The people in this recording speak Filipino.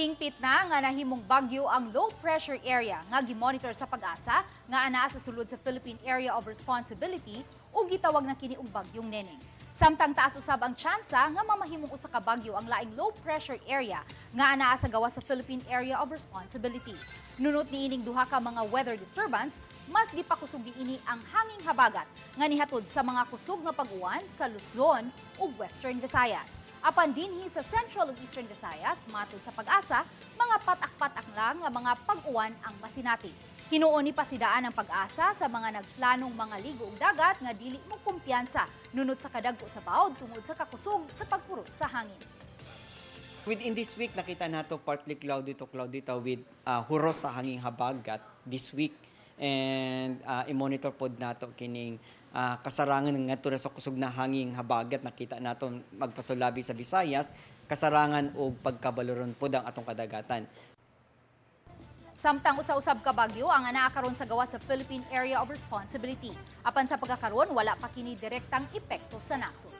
Hingpit na nga nahimong bagyo ang low pressure area nga gimonitor sa pag-asa nga anaa sa sulod sa Philippine Area of Responsibility o gitawag na kini og bagyong Neneng. Samtang taas usab ang tsansa nga mamahimong usa ka bagyo ang laing low pressure area nga anaa sa gawas sa Philippine Area of Responsibility. Nunot niining duha ka mga weather disturbance, mas gipakusog niini ang hanging habagat nga nihatod sa mga kusog nga pag-uwan sa Luzon ug Western Visayas. Apan dinhi sa Central ug Eastern Visayas, matud sa pag-asa, mga patak-patak lang nga mga pag-uwan ang masinati. Hinuon ni pasidaan ang pag-asa sa mga nagplanong mga ligo ug dagat nga dili mo kumpiyansa nunot sa kadagko sa bawd tungod sa kakusog sa pagpuros sa hangin. Within this week, nakita nato partly cloudy to cloudy with huros sa hanging habagat this week. And i-monitor pod nato kining kasarangan nga tura sa kusog na hanging habagat. Nakita nato magpasulabi sa Visayas, kasarangan o pagkabaloron pod ang atong kadagatan. Samtang usa-usab ka bagyo ang anaa karon sa gawas sa Philippine Area of Responsibility. Apan sa pagkakaron, wala pa kini direktang epekto sa nasod.